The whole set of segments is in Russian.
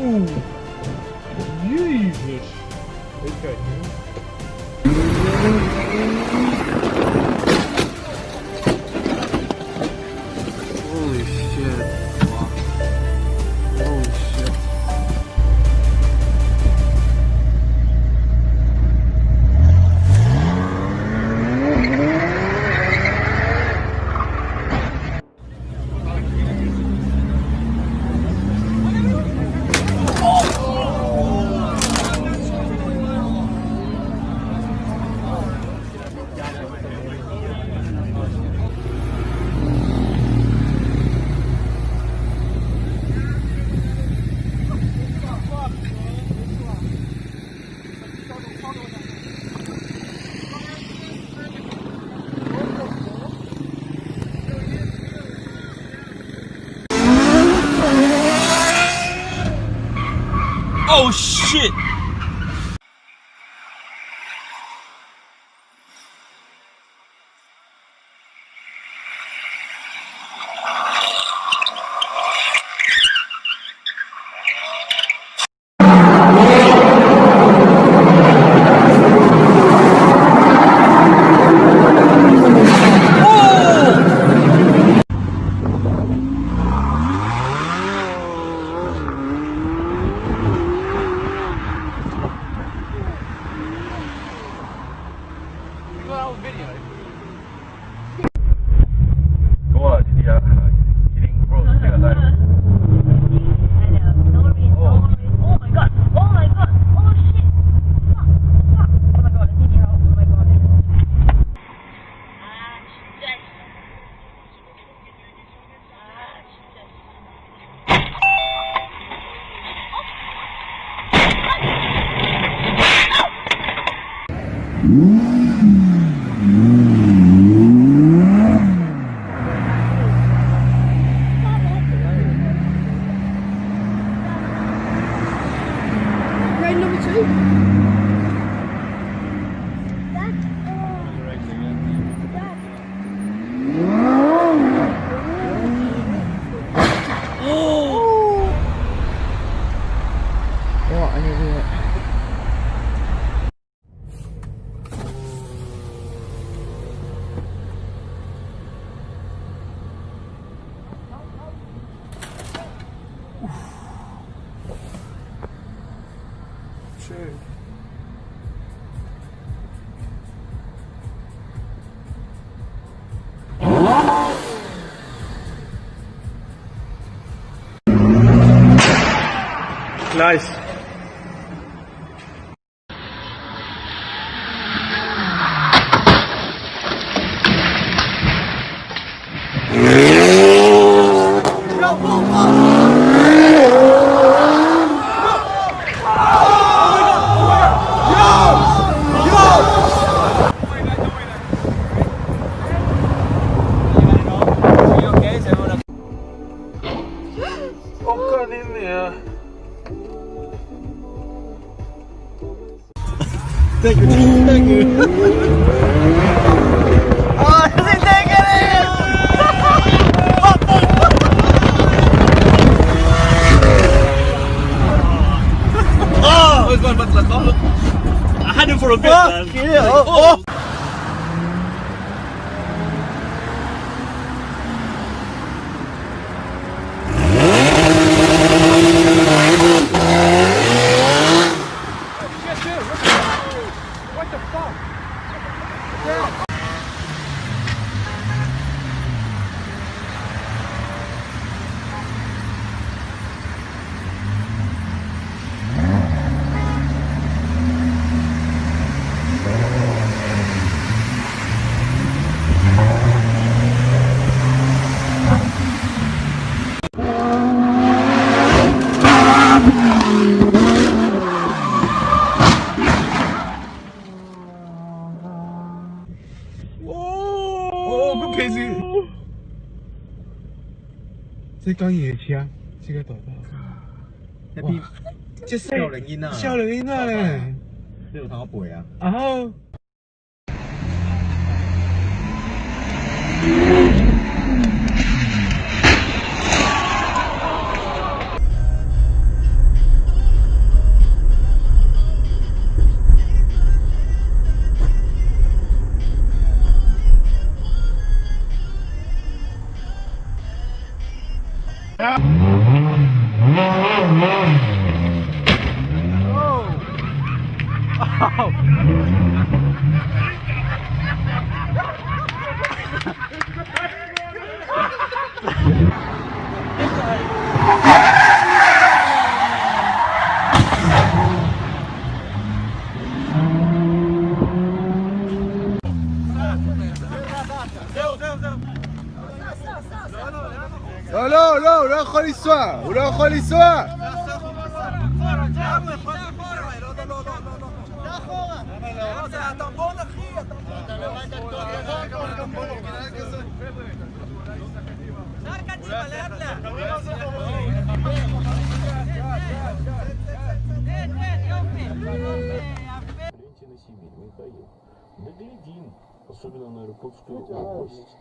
Oh, Jesus. Okay. Holy shit. Holy shit. Oh shit! Nice. Thank you. Oh, kasi taking it! Oh! I had him for a bit, man. Yeah. Oh.即講夜車，即個袋袋。一邊即係少零煙啊！少零煙啊！呢度睇我背啊！啊！ לא, לא, הוא לא יכול לנסוע, הוא לא יכול לנסוע! Доглядим, особенно на Иркутскую область.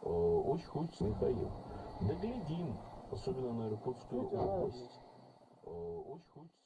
Очень хочется, Михаил. Доглядим, особенно на Иркутскую область. Очень хочется.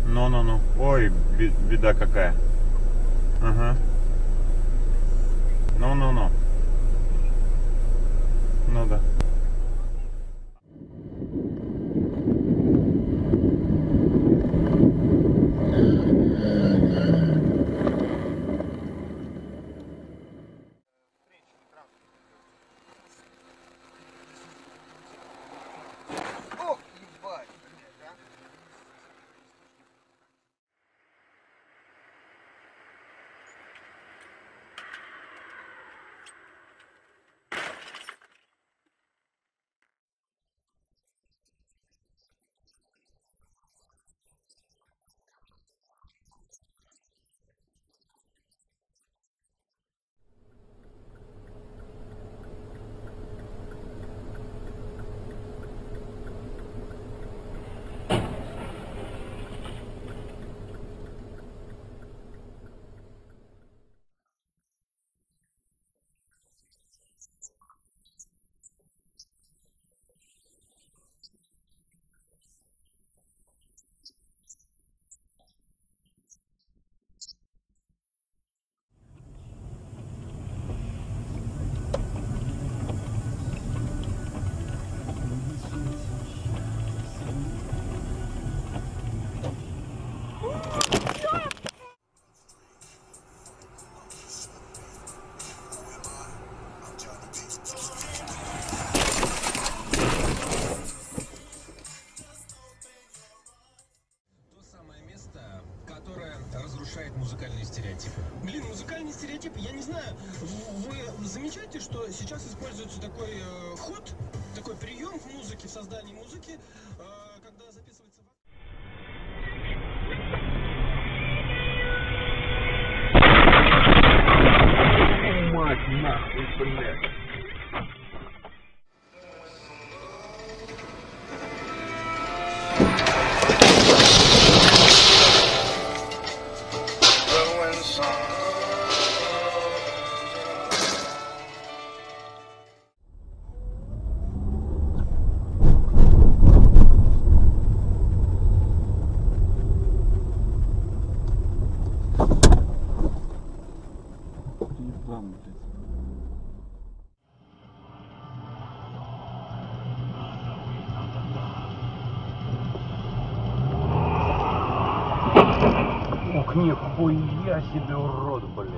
Ну-ну-ну. Ой, беда какая. Ага. Ну-ну-ну. Ну да. Разрушает музыкальные стереотипы. Блин, музыкальные стереотипы, я не знаю, вы замечаете, что сейчас используется такой ход, такой прием в музыке, в создании музыки, когда записывается... Мать нахуй, блядь. Ух, нихуя себе урод, блядь.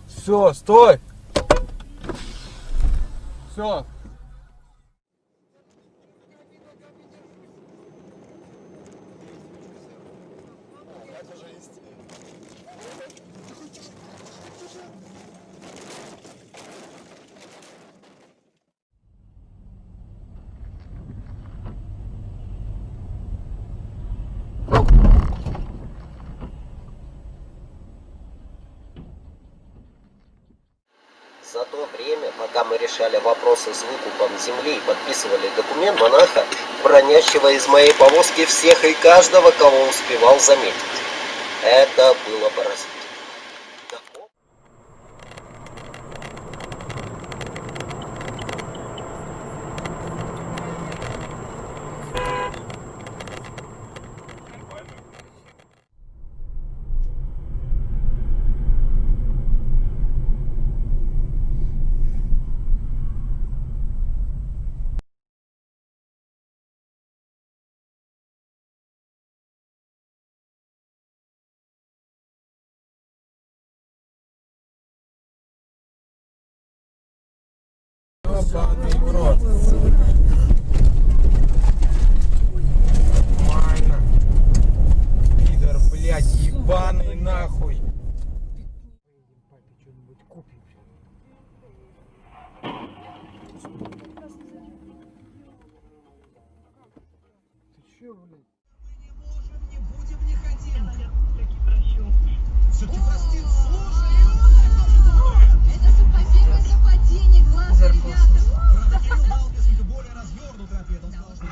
Все, стой! Все. За то время, пока мы решали вопросы с выкупом земли и подписывали документ, монаха, бронящего из моей повозки всех и каждого, кого успевал заметить. Это было поразительно. Ебаный в рот. Нормально. Пидор, блядь, ебаный нахуй. Папе что-нибудь купим. Ты че, блядь? Не будем, не хотим. Все-таки простит, слушай. Это первое совпадение глаза, ребята. Правда, Кирилл дал несколько более развернутый ответ. Он сказал, что...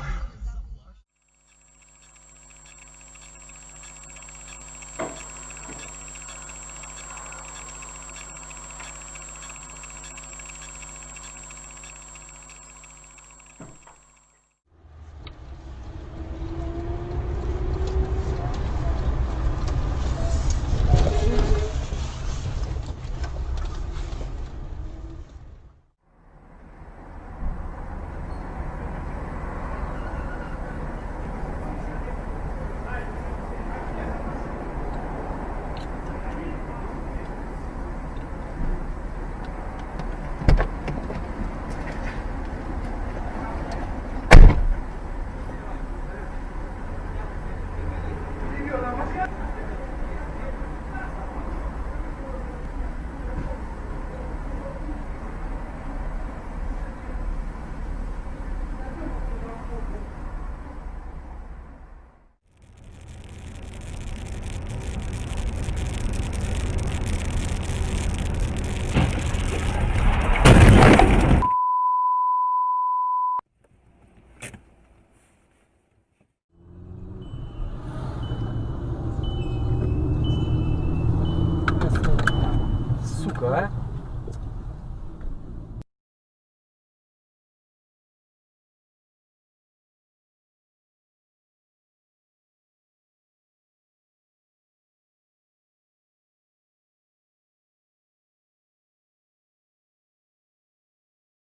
Сука, а?